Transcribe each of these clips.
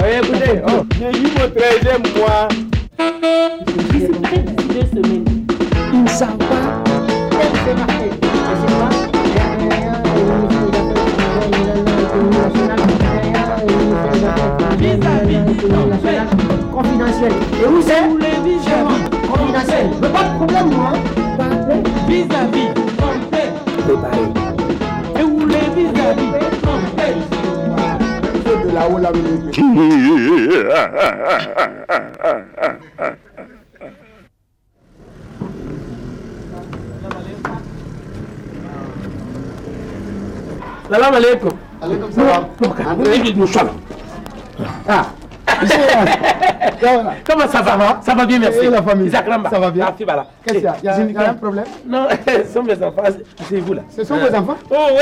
écoutez, j'ai eu mon 13e mois. C'est près de 2 semaines. Il ne savent pas. C'est marqué. C'est quoi? Confidentiel. Et où c'est? Confidentiel. Je veux pas de problème, moi. Vis-à-vis, Préparé. et où les vis-à-vis, De là-haut, là, Salam alaikum. Alaikum salam. Ah. Comment ça va? Ça va bien, merci. Et la famille? Isaac Ramba. Ça va bien? Merci, voilà. Qu'est-ce qu'il y a? Il y a un problème? Non, ce sont mes enfants, c'est vous là. Ce sont vos enfants? Oh oui.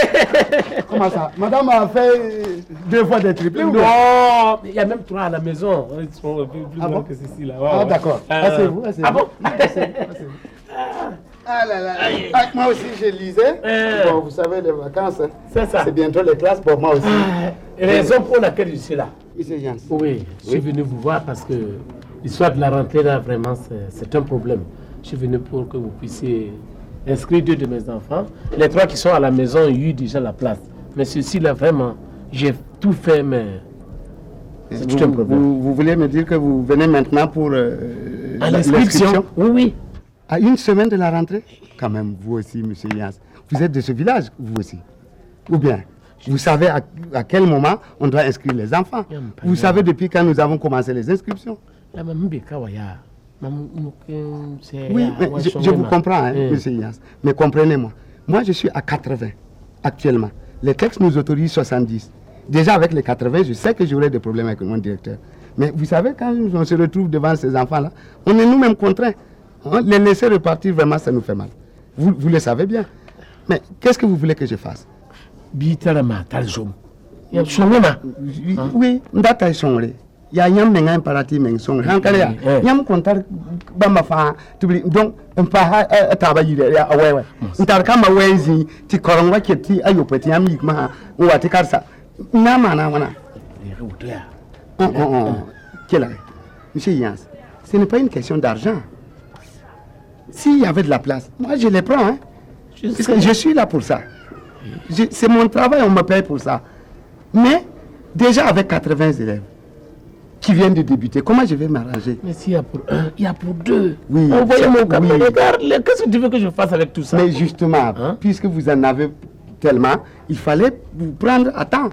Comment ça? Madame a fait 2 fois des triplés ou bien? Non, il y a même 3 à la maison. Ils sont un peu plus grands que ceci là. Ah d'accord. Asseyez-vous, asseyez-vous. Ah bon? Asseyez-vous. Ah là là. Ah, moi aussi je lisais. Bon, vous savez les vacances. C'est ça. C'est bientôt les classes pour moi aussi. Raison pour laquelle je suis là. Monsieur Jans. Oui, je suis venu vous voir parce que l'histoire de la rentrée là, vraiment, c'est un problème. Je suis venu pour que vous puissiez inscrire 2 de mes enfants. Les 3 qui sont à la maison ont eu déjà la place. Mais ceci là, vraiment, j'ai tout fait, mais c'est tout un problème. Vous voulez me dire que vous venez maintenant pour À l'inscription? Oui, oui. À 1 semaine de la rentrée? Quand même, vous aussi, monsieur Jans. Vous êtes de ce village, vous aussi? Ou bien, vous savez à quel moment on doit inscrire les enfants? Vous savez depuis quand nous avons commencé les inscriptions? Oui, mais je vous comprends, hein, monsieur Jans. Mais comprenez-moi. Moi, je suis à 80 actuellement. Les textes nous autorisent 70. Déjà, avec les 80, je sais que j'aurai des problèmes avec mon directeur. Mais vous savez, quand on se retrouve devant ces enfants-là, on est nous-mêmes contraints. Les laisser repartir, vraiment, ça nous fait mal. Vous le savez bien. Mais qu'est-ce que vous voulez que je fasse? Oui, ndata songre. Ya yam menga imparatif meng songre. Hankale ya. Yam kontar bamba fa tubli donc un pa taba yire ya awewe. Ntar kama wenzi ti korongwa keti ayopeti yam yikma wa ti karsa. Na mana wana. Quel Monsieur Yans, ce n'est pas une question d'argent. S'il y avait de la place, moi je les prends. Hein. Je suis là pour ça. C'est mon travail, on me paye pour ça. Mais déjà avec 80 élèves qui viennent de débuter, comment je vais m'arranger? Mais s'il y a pour 1, il y a pour 2. Oui. Envoyez mon camion, regarde, qu'est-ce que tu veux que je fasse avec tout ça? Mais justement, puisque vous en avez tellement, il fallait vous prendre à temps.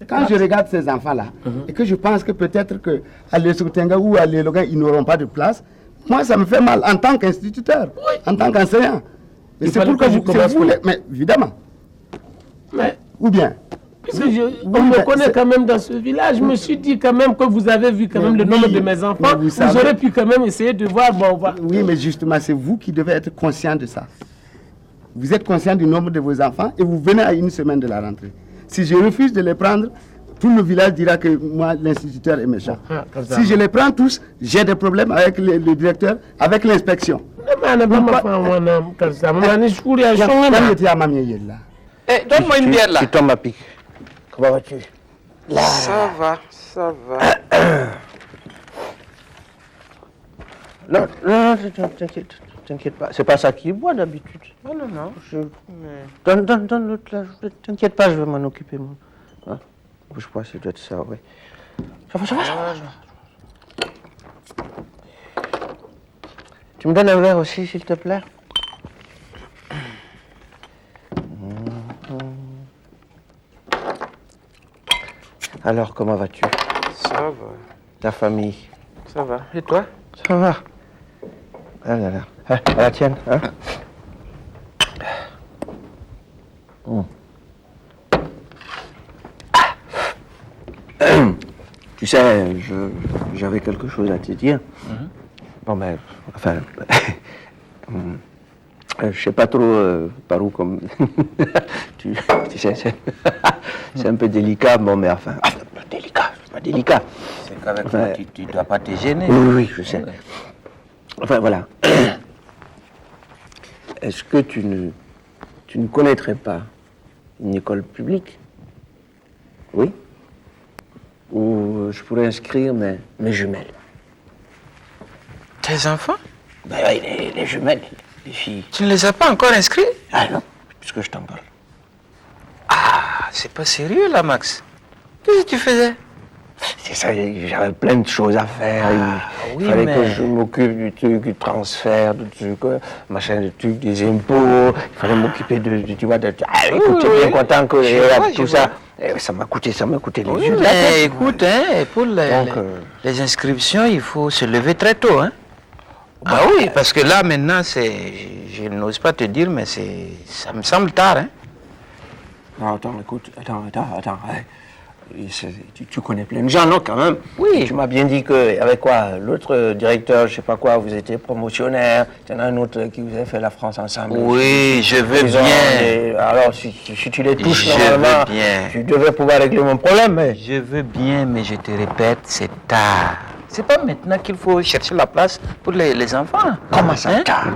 Quand je regarde ces enfants-là, et que je pense que peut-être qu'à l'Esoutenga ou à l'Elogan, ils n'auront pas de place, moi, ça me fait mal en tant qu'instituteur, en tant qu'enseignant. Mais c'est pour que vous voulez. Mais évidemment. Mais, ou bien. Puisque on me connaît quand même dans ce village, je me suis dit quand même que vous avez vu quand même le nombre de mes enfants. Vous aurez pu quand même essayer de voir. Bon, oui, mais justement, c'est vous qui devez être conscient de ça. Vous êtes conscient du nombre de vos enfants et vous venez à 1 semaine de la rentrée. Si je refuse de les prendre, tout le village dira que moi, l'instituteur est méchant. Si je les prends tous, j'ai des problèmes avec le directeur, avec l'inspection. Donne-moi une bière là. Tu tombes à pic. Comment vas-tu? Ça va, ça va. Non, non, t'inquiète pas. C'est pas ça qui boit d'habitude. Non, non, non. Donne l'autre là. T'inquiète pas, je vais m'en occuper moi. Hein? Bouge pas, ça doit être ça, oui. Ça va. Tu me donnes un verre aussi, s'il te plaît? Alors, comment vas-tu? Ça va. Ta famille? Ça va. Et toi? Ça va. Ah là là. À la tienne, hein? Tu sais, j'avais quelque chose à te dire. Bon, ben, enfin, Je sais pas trop par où comme... tu sais, c'est un peu délicat, bon, mais enfin... délicat, c'est pas délicat. C'est qu'avec moi, tu dois pas te gêner. Oui, je sais. Enfin, voilà. Est-ce que tu ne connaîtrais pas une école publique? Oui. Où je pourrais inscrire mes jumelles. Tes enfants? Ben oui, les jumelles, les filles. Tu ne les as pas encore inscrits? Ah non, puisque je t'en parle. Ah, c'est pas sérieux là, Max. Qu'est-ce que tu faisais? C'est ça, j'avais plein de choses à faire. oui, Il fallait mais- que je m'occupe du truc, du transfert, du truc, machin, du truc, des impôts. Il fallait m'occuper tu vois, ah, écoute, tu es bien content que tout ça. Ça m'a coûté les Oui, yeux de la mais tête. écoute, hein, pour les inscriptions, il faut se lever très tôt, hein. Ah oui, parce que là, maintenant, je n'ose pas te dire, mais ça me semble tard, hein. Non, attends, écoute, attends. Tu connais plein de gens, non, quand même? Oui. Tu m'as bien dit qu'avec quoi? L'autre directeur, je sais pas quoi, vous étiez promotionnaire. Il y en a un autre qui vous avez fait la France ensemble. Oui, je veux Ils ont bien. alors, si tu les touches, Je normalement, veux bien. tu devrais pouvoir régler mon problème, mais... Je veux bien, mais je te répète, c'est tard. C'est pas maintenant qu'il faut chercher la place pour les enfants. Comment ça, Hein? tard?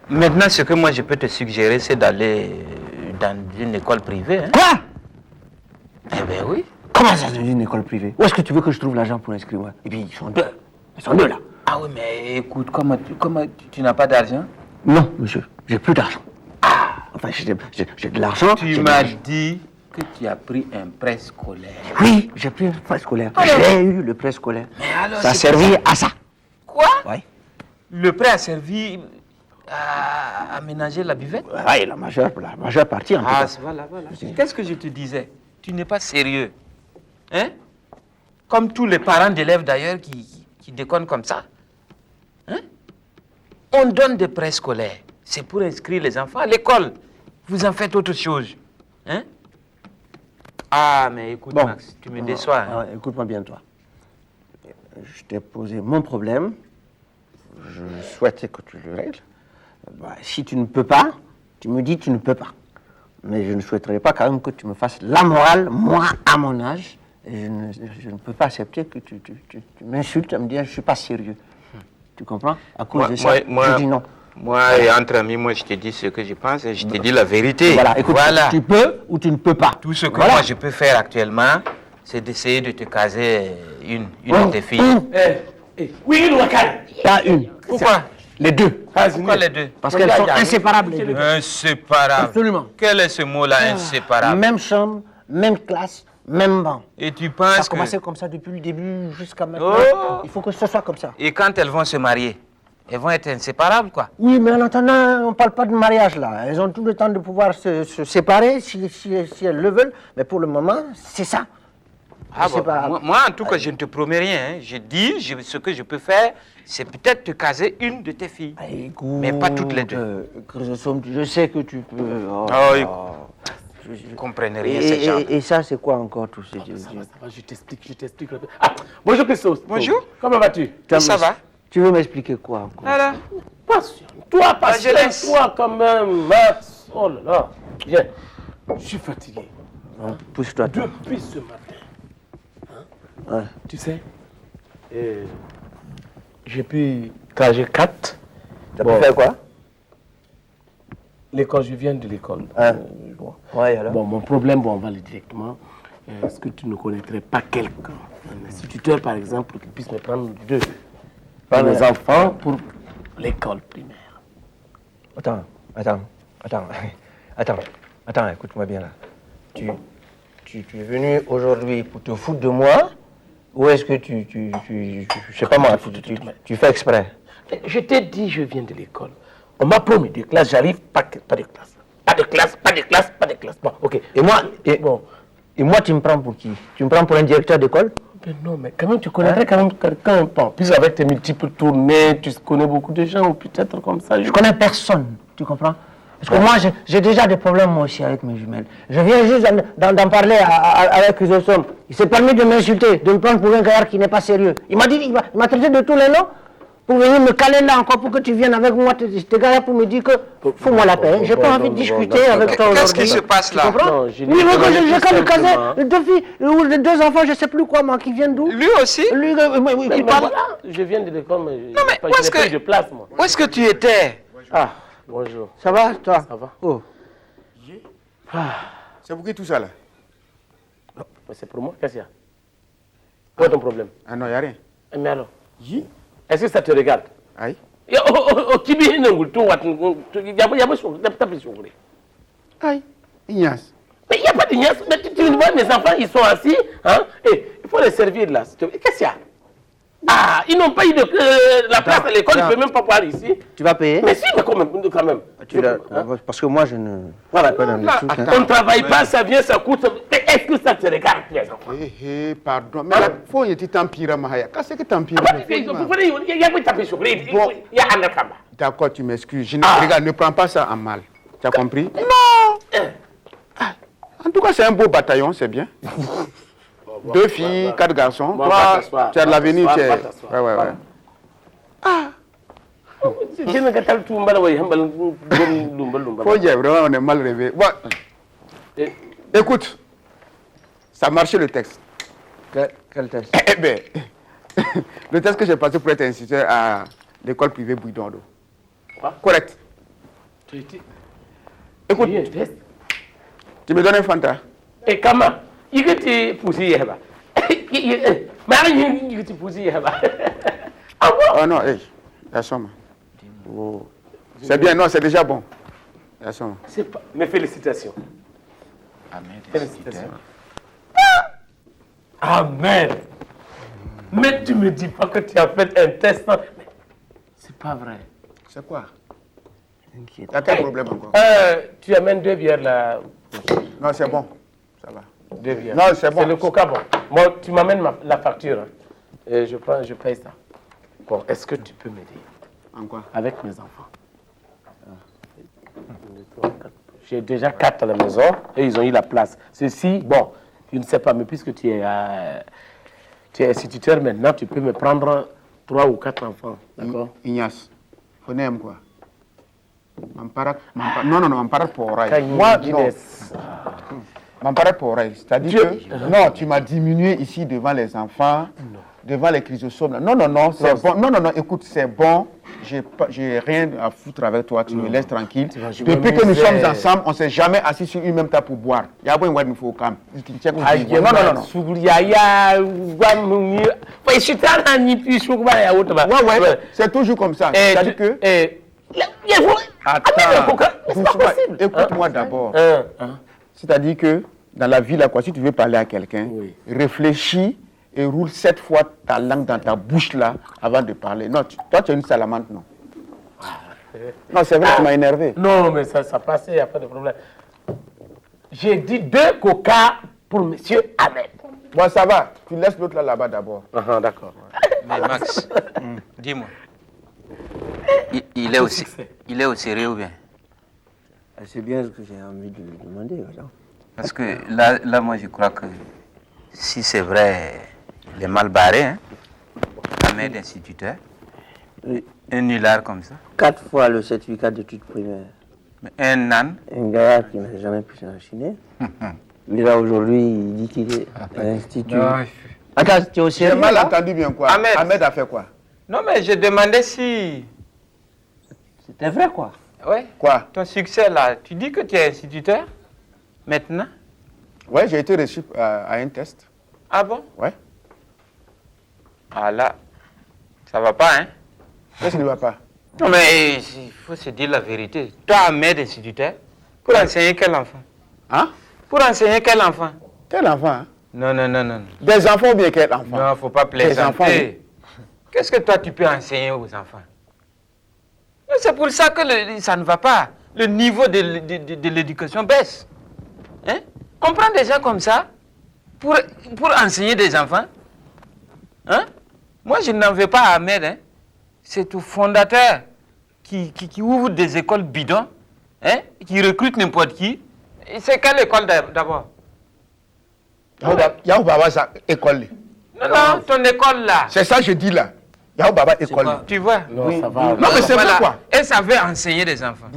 Maintenant, ce que moi je peux te suggérer, c'est d'aller dans une école privée. Hein? Quoi? Eh bien oui. Comment ça, c'est une école privée? Où est-ce que tu veux que je trouve l'argent pour inscrire, moi? Et puis, ils sont deux, là. Ah oui, mais écoute, comment tu n'as pas d'argent? Non, monsieur, j'ai plus d'argent. Enfin, j'ai de l'argent. Tu j'ai m'as de- dit que tu as pris un prêt scolaire. Oui, j'ai pris un prêt scolaire. Alors? J'ai eu le prêt scolaire. Mais alors, Ça a c'est servi à ça. Quoi? Oui. Le prêt a servi à aménager la buvette? Oui, la majeure partie, en tout Ah, cas. voilà. Qu'est-ce que je te disais? Tu n'es pas sérieux. Hein? Comme tous les parents d'élèves d'ailleurs qui déconnent comme ça. Hein? On donne des prêts scolaires. C'est pour inscrire les enfants à l'école. Vous en faites autre chose. Hein? Ah, mais écoute, Bon. Max, tu me déçois. Hein? Écoute-moi bien, toi. Je t'ai posé mon problème. Je souhaitais que tu le règles. Bah, si tu ne peux pas, tu me dis tu ne peux pas. Mais je ne souhaiterais pas quand même que tu me fasses la morale, moi, à mon âge. Et je ne peux pas accepter que tu m'insultes à me dire je ne suis pas sérieux. Tu comprends? À cause de ça, je dis non. Moi, et entre amis, moi, je te dis ce que je pense et je te dis la vérité. Voilà, écoute, Voilà. tu peux ou tu ne peux pas. Tout ce que Voilà. moi, je peux faire actuellement, c'est d'essayer de te caser une de tes filles. Oui, Wakal. Pas une. Pourquoi? Les deux. Pourquoi les deux? Parce qu'elles sont inséparables, les deux. Inséparables. Absolument. Quel est ce mot-là, inséparable? Même chambre, même classe, même banc. Et tu Ça a penses commencé que... comme ça depuis le début jusqu'à maintenant. Oh. Il faut que ce soit comme ça. Et quand elles vont se marier, elles vont être inséparables, quoi. Oui, mais en attendant, on ne parle pas de mariage là. Elles ont tout le temps de pouvoir se séparer si elles le veulent. Mais pour le moment, c'est ça. Ah C'est bon, pas- moi, en tout cas, je ne te promets rien. Hein. Je dis, ce que je peux faire, c'est peut-être te caser une de tes filles. Écoute, Mais pas toutes les deux. Chrysostome, je sais que tu peux. Oh, Oh, écoute. je- Vous ne comprenez rien, ces gens. et ça, c'est quoi encore tout ces Ça va, je t'explique. Ah, bonjour Christos. Bonjour. Comment vas-tu? Ça va? Tu veux m'expliquer quoi encore? Voilà. Toi, je laisse. toi quand même, Max. Oh là là. Viens. Je suis fatigué. Pousse-toi. toi. Depuis ce matin. Hein? Ouais. Tu sais, j'ai pu cager 4. T'as pu faire quoi? L'école, je viens de l'école. Hein? Bon. Ouais, alors? Bon, mon problème, on va aller directement. Est-ce que tu ne connaîtrais pas quelqu'un, un instituteur par exemple, qui puisse me prendre deux de mes enfants pour l'école primaire? Attends, écoute-moi bien là. Tu es venu aujourd'hui pour te foutre de moi ou est-ce que je sais pas moi, tu fais exprès? Je t'ai dit, je viens de l'école. On m'a promis des classes, j'arrive, pas de classe. Pas de classe. Bon, ok. Et moi, tu me prends pour qui? Tu me prends pour un directeur d'école? Mais non, mais quand même, tu connaîtrais quand même quelqu'un. Bon, puis avec tes multiples tournées, tu connais beaucoup de gens, ou peut-être comme ça. Je connais personne, tu comprends? Parce que moi, j'ai déjà des problèmes moi aussi avec mes jumelles. Je viens juste d'en parler avec Chrysostome. Il s'est permis de m'insulter, de me prendre pour un gars qui n'est pas sérieux. Il m'a traité de tous les noms. pour venir me caler là encore pour que tu viennes avec moi, te garer pour me dire que faut-moi la paix. J'ai pas envie de discuter avec toi aujourd'hui. Qu'est-ce qui se passe là? Tu comprends? Oui, mais j'ai comme caser 2 filles ou 2 enfants, je sais plus quoi, moi, qui viennent d'où? Lui aussi? Lui, il parle. Je viens de l'école, mais Non, mais où est-ce que... de place, moi. Où est-ce que tu étais? Ah, bonjour. Ça va, toi? Ça va. Oh. C'est pour qui tout ça là? Mais c'est pour moi, qu'est-ce qu'il y a? Quoi est ton problème? Ah non, il n'y a rien. Mais alors? Est-ce que ça te regarde? Aïe. Aïe. Ignace. Mais il n'y a pas d'ignace. Mais tu vois, mes enfants, ils sont assis, hein, et il faut les servir là. Qu'est-ce qu'il y a? Ah, ils n'ont pas eu de la place à l'école, ils ne peuvent même pas boire ici. Tu vas payer? Mais si, mais quand même. Parce que moi, je ne... Voilà. pas dans les sous, hein. On ne travaille pas, ça vient, ça coûte. Mais est-ce que ça te regarde, les enfants? Pardon. Mais là, il faut y être tempire, Mahaya. Qu'est-ce que tempire? Il y a tapé sur lui. Il y a un enfant. D'accord, tu m'excuses. Regarde, ne prends pas ça en mal. Tu as compris? Non. En tout cas, c'est un beau bataillon, c'est bien. 2 filles, 4 garçons. Toi, tu as de l'avenir. Ouais. Faut dire, vraiment, on est mal rêvé. Bon. Écoute, ça a marché le texte. Quel test? Eh bien, le test que j'ai passé pour être instituteur à l'école privée Bouidon. Correct. Écoute, tu me donnes un Fanta. Et comment? Il que tu pousses là-bas. Mais il que tu pousses là-bas. Oh non, hey, assomme. C'est bien, non, c'est déjà bon. Assomme. Mes félicitations. Amen. Félicitations. Amen. Mais tu me dis pas que tu as fait un test. C'est pas vrai. C'est quoi? T'as quel problème encore? Tu amènes 2 bières là. Non, c'est bon. Ça va. 2 bières. Non, c'est bon. C'est le coca bon. Bon, tu m'amènes la facture. Et je paye ça. Bon, est-ce que tu peux m'aider? En quoi? Avec mes enfants. J'ai déjà 4 à la maison et ils ont eu la place. Ceci, bon, je ne sais pas, mais puisque tu es instituteur maintenant, tu peux me prendre 3 ou 4 enfants. D'accord? Ignace, phonème quoi? Non, m'ampara pour oreille. Moi, non. M'ampara pour oreille. C'est-à-dire que, non, tu m'as diminué ici devant les enfants, devant les chrysostomes. Non, c'est bon. Non, écoute, c'est bon. J'ai rien à foutre avec toi, tu me laisses tranquille. Depuis que nous sommes ensemble, on ne s'est jamais assis sur une même table pour boire. Il y a pas une faut quand non. C'est toujours comme ça. C'est-à-dire que... Attends, écoute-moi d'abord. C'est-à-dire que dans la vie, là, quoi, si tu veux parler à quelqu'un, réfléchis et roule 7 fois ta langue dans ta bouche là avant de parler. Non, toi tu es une salamande, non? Non, c'est vrai, tu m'as énervé. Non, mais ça passait, il n'y a pas de problème. J'ai dit 2 coca pour monsieur Ahmed. Bon, ça va, tu laisses l'autre là-bas d'abord. D'accord. Mais Max, dis-moi. Il est au sérieux ou bien? C'est bien ce que j'ai envie de lui demander. Voilà. Parce que là, moi, je crois que si c'est vrai, il est mal barré, hein? Ahmed instituteur. Un nulard comme ça. 4 fois le certificat d'études primaires. Mais un âne. Un gars qui n'a jamais pu s'enchaîner. Lui là aujourd'hui, il dit qu'il est à l'institut. Attends, tu es au sérieux? J'ai mal entendu bien quoi? Ahmed a fait quoi? Non, mais je demandais si... C'était vrai quoi? Ouais. Quoi? Ton succès là, tu dis que tu es instituteur maintenant? Ouais, j'ai été reçu à un test. Ah bon? Ouais. Ah là, ça va pas, hein? Qu'est-ce qui ne va pas? Non, mais il faut se dire la vérité. Toi, Ahmed, instituteur, pour enseigner quel enfant? Hein? Pour enseigner quel enfant? Quel enfant? Hein? Non. Des enfants ou bien quel enfant? Non, faut pas plaisanter. Qu'est-ce que toi, tu peux enseigner aux enfants? C'est pour ça que ça ne va pas. Le niveau de l'éducation baisse. Hein? On prend des gens comme ça pour enseigner des enfants. Hein? Moi, je n'en veux pas à Ahmed. Hein? C'est tout fondateur qui ouvre des écoles bidons, hein? Qui recrute n'importe qui. C'est quelle école d'abord? Il y a ça, école. Non, ton école là. C'est ça que je dis là. Yao Baba école. Quoi, tu vois? Non, ça va. Non, mais c'est Voilà. vrai quoi. Elle savait enseigner des enfants.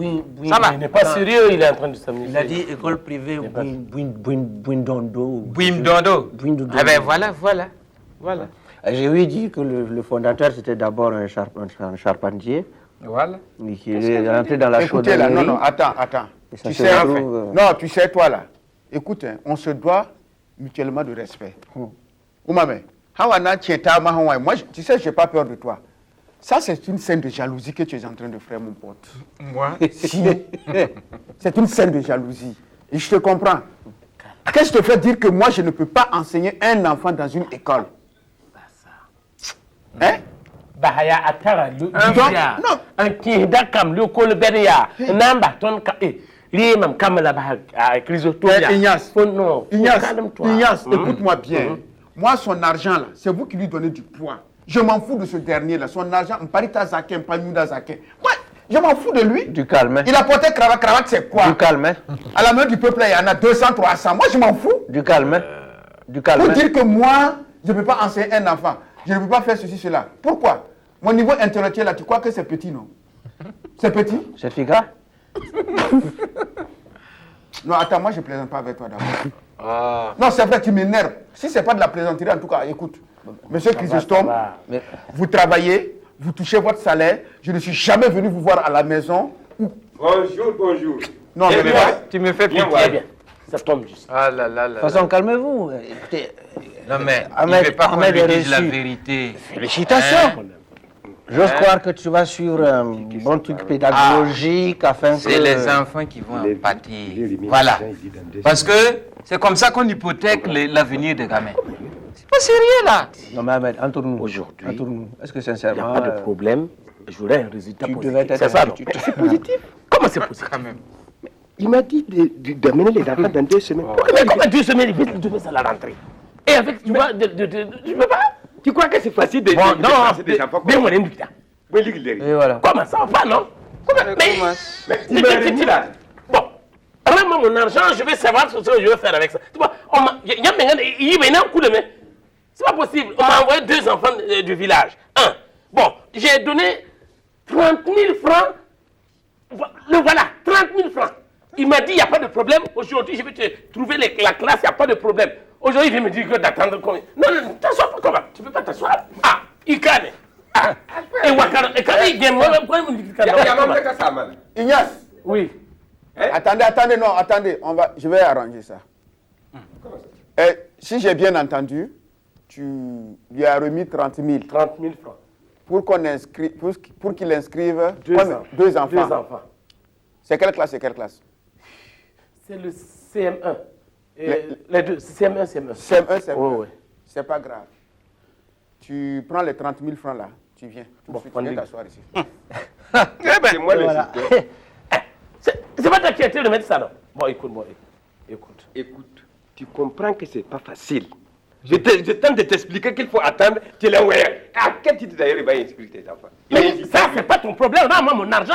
Ça va. Il n'est pas sérieux, il est en train de s'amuser. Il a dit école privée Bouindondo. Bouimdondo. Bouindondo. Ah ben voilà. J'ai ouï dire que le fondateur c'était d'abord un charpentier. Voilà. Mais qui est rentré dans la Écoutez là, chaudronnerie. non, attends. Et ça Tu se sais, retrouve, non, tu sais, toi là, écoute, hein, on se doit mutuellement de respect. Oumame, moi, tu sais, je n'ai pas peur de toi. Ça, c'est une scène de jalousie que tu es en train de faire, mon pote. Moi? Si. C'est une scène de jalousie. Et je te comprends. Qu'est-ce qui te fait dire que moi, je ne peux pas enseigner un enfant dans une école? Hein? Bahaya atara non. un kinda kam le kolberia namba ton ka limam kamala bah chrysotopia Ignace, non Ignace, écoute-moi bien. Moi, son argent là, c'est vous qui lui donnez du poids. Je m'en fous de ce dernier là. Son argent, Mparita Zaken, Panyuda Zaken. Moi, je m'en fous de lui. Du calme. Hein. Il a porté cravate, c'est quoi? Du calme. Hein. À la main du peuple, il y en a 200, 300. Moi, je m'en fous. Du calme. Hein. Du calme. Pour Hein. dire que moi, je ne peux pas enseigner un enfant. Je ne peux pas faire ceci, cela. Pourquoi? Mon niveau intellectuel là, tu crois que c'est petit, non? C'est petit? C'est efficace. Non, attends, moi je ne plaisante pas avec toi d'abord. Non, c'est vrai, tu m'énerves. Si ce n'est pas de la plaisanterie, en tout cas, écoute. Monsieur Chrysostome, vous travaillez, vous touchez votre salaire. Je ne suis jamais venu vous voir à la maison. Bonjour. Non, mais Tu me fais pitié. bien ça tombe juste Ah là là là. De toute façon, calmez-vous. Écoutez, Non mais Ahmed- il ne veut pas qu'on Ahmed lui est dise la reçu. vérité. félicitations. J'ose croire que tu vas suivre un bon truc pédagogique afin que... C'est les enfants qui vont en pâtir. Voilà. Parce que c'est comme ça qu'on hypothèque l'avenir des gamins. C'est pas sérieux là. Non mais Ahmed, entre nous. Aujourd'hui, Entre nous. Est-ce que il n'y sincèrement... a pas de problème. J'aurai un résultat tu positif. devais être... C'est ça, non? C'est positif. Comment c'est possible? Quand même. Il m'a dit d'amener les enfants dans 2 semaines. Mais comment 2 semaines? Il fait 2 semaines à la rentrée. Et avec, tu vois, je peux pas. Tu crois que c'est facile de passer des enfants comme ça? Et voilà. Comment ça va pas, non? Mais là. Bon, rends-moi mon argent, je vais savoir ce que je vais faire avec ça. Tu vois, il un coup de main. C'est pas possible. On m'a envoyé 2 enfants du village. Bon, j'ai donné 30 000 francs. Le voilà, 30 000 francs. Il m'a dit, il n'y a pas de problème. Aujourd'hui, je vais te trouver la classe, il n'y a pas de problème. Aujourd'hui, il vient me dire que d'attendre combien. Non, t'assois pas comment? Tu ne peux pas t'asseoir. Il canne. Et Wakara, et quand il vient, moi, pourquoi il me dit que Ignace. Oui. Attendez, non, attendez. Je vais arranger ça. Et si j'ai bien entendu, tu lui as remis 30 000. 30 000 francs. Pour qu'il inscrive 2 enfants. 2 enfants. 2 enfants. C'est quelle classe? C'est le CM1. Les deux, CM1, CM1. CM1. Oui. C'est pas grave. Tu prends les 30 000 francs là, tu viens. Tout de suite, tu viens t'asseoir ici. C'est moi le système. C'est pas toi qui as été de mettre ça, non? Bon, écoute-moi. Écoute, tu comprends que c'est pas facile. Je tente de t'expliquer qu'il faut attendre. Tu l'as envoyé. À quel titre d'ailleurs il va inscrire tes enfants? Mais ça, c'est pas ton problème. Rends-moi mon argent.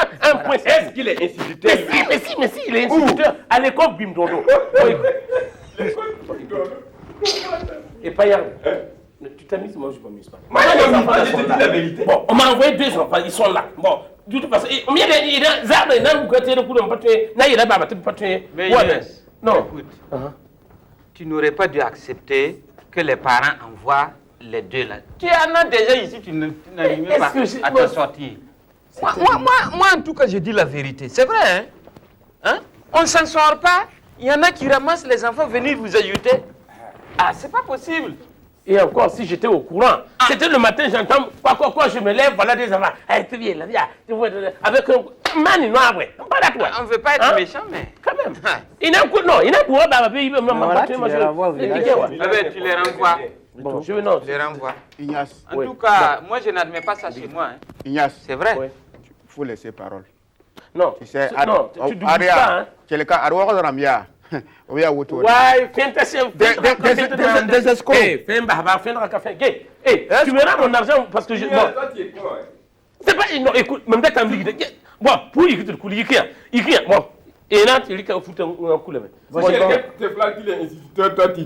Est-ce qu'il est instituteur? Mais si, il est instituteur à l'école Bimdondo. Et pas hier. Tu t'amuses, moi je m'amuse pas. Moi, je te dis la vérité. Bon, on m'a envoyé 2 enfants, ils sont là. Bon, de toute façon, il y a des arbres, il y a Mais Yes. Non. Écoute, tu n'aurais pas dû accepter que les parents envoient les 2 là. Tu en as déjà ici, tu n'arrives pas à t'en sortir. Moi, en tout cas, je dis la vérité. C'est vrai, hein? On ne s'en sort pas. Il y en a qui ramassent les enfants, venir vous ajouter. C'est pas possible. Et encore, si j'étais au courant, c'était le matin, j'entends, quoi, je me lève, voilà des enfants. Tu viens là, avec un mani noir, pas la toi. On ne veut pas être méchant, mais... Quand même. Il n'a pas il n'a pas il veut tu les renvoies. Bon, je veux non. Tu les renvoies. Ignace. En tout cas, moi, je n'admets pas ça chez moi. Ignace. C'est vrai. Il faut laisser parole. Non, Tu sais, non, tu ne pas, hein. C'est le cas. Oui, à Woto. Ouais, fais ta chef. Des escrocs. Fais un café. Tu me rends mon argent parce que je. Bon. C'est pas. Non, écoute, même quand tu me bon, pour écouter le coup, il crie. Bon. Et là, tu dis qu'il faut foutre un coup là. Parce que tes flaques, il est instituteur, toi, tu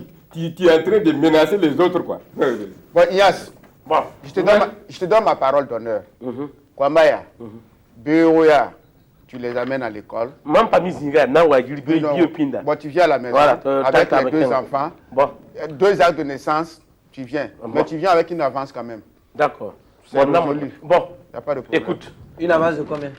es en train de menacer les autres, quoi. Bon, Ignace, Bon. Je te donne ma parole d'honneur. Kwambaya, Beoya, tu les amènes à l'école. Bon, tu viens à la maison avec les 2 enfants. Bon. 2 actes de naissance, tu viens. Mais tu viens avec une avance quand même. D'accord. Bon, il n'y a pas de problème. Écoute. Une avance de combien?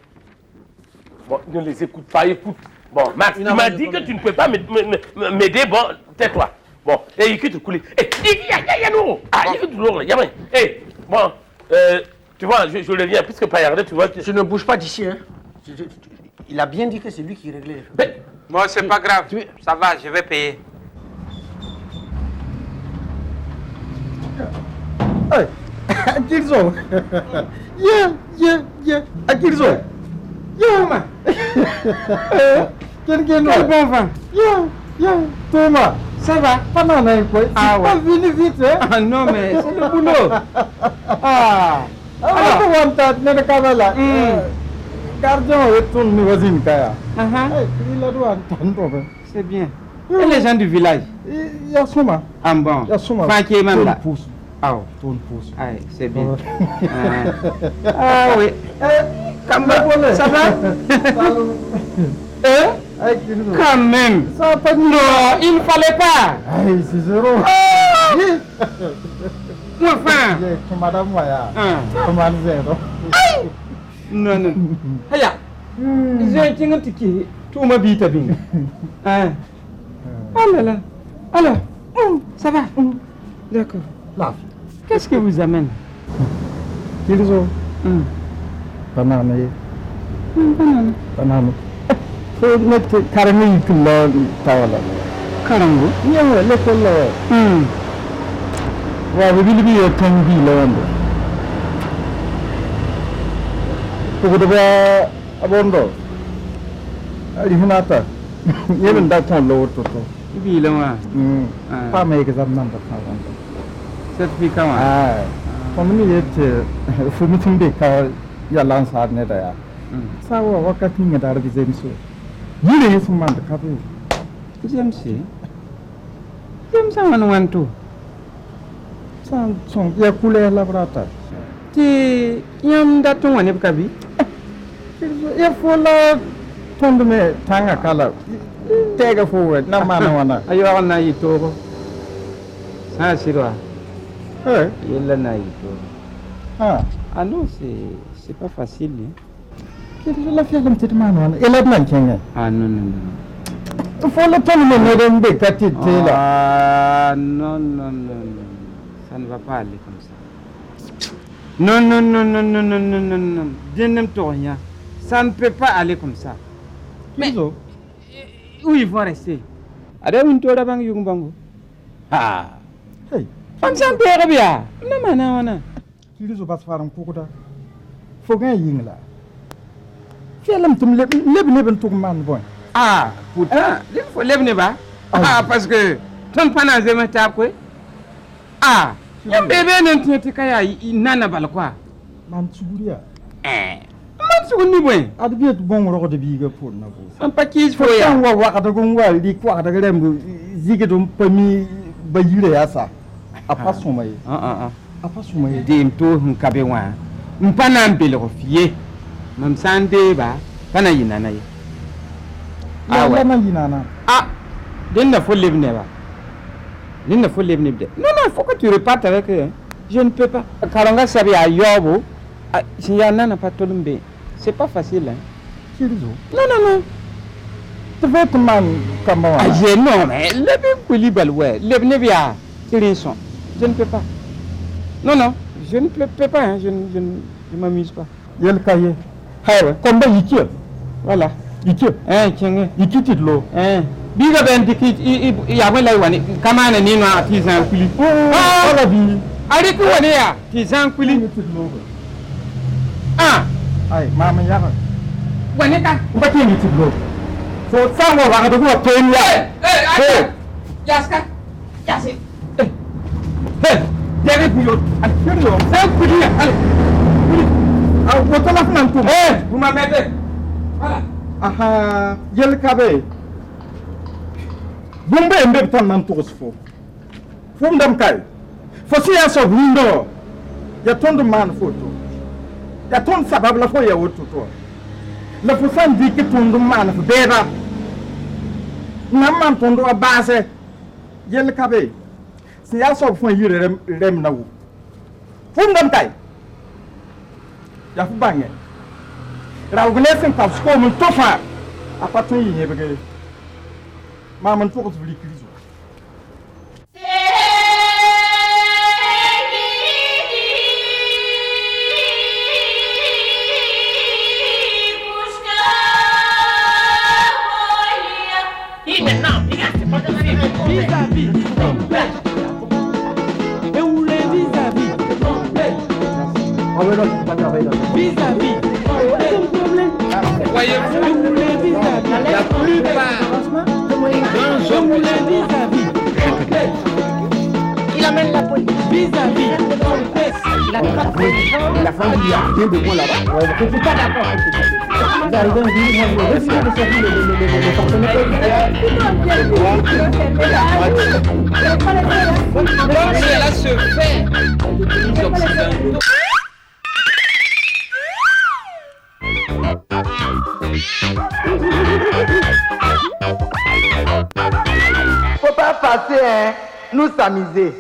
Bon, ne les écoute pas, écoute. Bon, Max, tu m'as dit que tu ne peux pas m'aider. Bon, tais-toi. Bon, et écoute, coulé. Il y a nous. Ah, il y a du lourd, il y a rien. Bon, tu vois, je le viens, puisque pas regardé, tu vois. Je ne bouge pas d'ici, hein. Il a bien dit que c'est lui qui réglait les choses. Moi, c'est pas grave. Ça va, je vais payer. Akilzo. Yeah. Akilzo. Man. Quel bon vin. Thomas. Ça va? Pas mal, quoi. Ah ouais. Pas venu vite, hein? Ah non, mais c'est le boulot. Alors, gardien retourne voisine Kaya. C'est bien. Et les gens du village? Il y a Souma. Ah bon? Il y a Souma. Francky même là. Ah, c'est bien. Ah oui. Kamba, ça va? Quand même. Ça pas non, il ne fallait pas. Aïe, c'est zéro. Enfin. Madame Maya. Comment zéro? Non. Haya. J'ai tingé un ticket. Tout m'a bité bien. Oh là là. Alors, ça va? D'accord. Là. Qu'est-ce que vous amène? Qu'ils ont. Banane. Banane. Faut mettre caramel que là, tawala. Caramel? Yeah, l'école là. Ouais, vous voulez bien tangi là. Pour de voir abondo. Ali hunata. Yemen d'accord là autour. Oui, là. Pas mais que ça n'en pas. Certificat. Ah. Comme ni est, faut me tomber quand il y a lancé net là. Ça va, wakati ni ngada arbi zemso. Yile yesu manda kabe. Zemsi. Zemsa wantu. San son ya kule la brata. Ti yam da ton wani kabi. Ya fola tondo me tanga kala. Tega forward na mana wana. Ayo na yito. Sa sirwa. Il en a eu. Ah non, c'est pas facile. Qu'est-ce que la fille de petite maman? Elle a bien tiens. Ah non. Il faut le temps de me donner petite là. Ah non. Ça ne va pas aller comme ça. Non. Je n'aime rien. Ça ne peut pas aller comme ça. Mais où ils vont rester? Ada untuk ada bang yung bangu. Hey. Am san pere biya. Na wana. Kilizo bas faram kukuda. Fogan yingla. Fialam tum lebne tuk man boy. Ah, pourtant, il faut lebne ba. Parce que ton pana zema tap ko. Yam bebe nan tinti kaya nana bal quoi. Man tsuguriya. Man tsuguni boy. Adbiet bon ro de biga pour na bo. Am pakis fo ya. Wa kada gongwa li kwa kada rembu zige dum pami bayire ya sa. Apa somai. Apa somai. Dem to hunkabe wa. Mpana mbele ofie. Mamsande ba kana yinana yi. Ouais. Dinna faut l'ébner ba. Dinna faut l'ébner. Non, il faut que tu repartes avec eux. Je ne peux pas. Karanga sabi a yobo. Si yana n'a pas tolumbe. C'est pas facile hein. Non. Tu veux que man comme moi. Non mais l'ébner kulibal ouais. L'ébner bien. Tirinson. Je ne peux pas. Non, je ne peux pas hein. Je m'amuse pas. Yel kaye. Haye, combien yiki? Voilà. Yiki. Tiens. Yiki de l'eau. Biga ben dikit ya wala wani kama na nino artisan kuli. Wala bi. Ari ku wani ya artisan kuli. Ay, mama ya. Wani ka? Ba ke ni tidlo. So sango wa ga ko to ya. Yaska. Yasi. Derek Milo, Alfredo, c'est Koudia. Allez, vous te la faites vous m'avez. Voilà. Yel Kabe. Bombe mbé tan nan to sfo. Fom dam kay. Fo si ya so windo. ya tondo man foto ya ton sabab la fo ya woto to la fo san di ke tondo man fo beba na man tondo a base yel kabe si ya so fo yire rem na wo fu ngam tay ya fu bange raw gnesen pa sko mun tofa a patun yi hebege ma man to ko vli krizo Vis-à-vis, et où les vis-à-vis, vis-à-vis, voyez-vous, les vis-à-vis, la plupart d'entre les vis-à-vis, il amène la police, vis-à-vis, la femme il y a bien de bon là-bas. Je ne suis pas d'accord avec ça. Vous arrivez à dire, refusez de servir les partenaires. Cela se fait les Occidentaux. Faut pas passer, hein, nous s'amuser.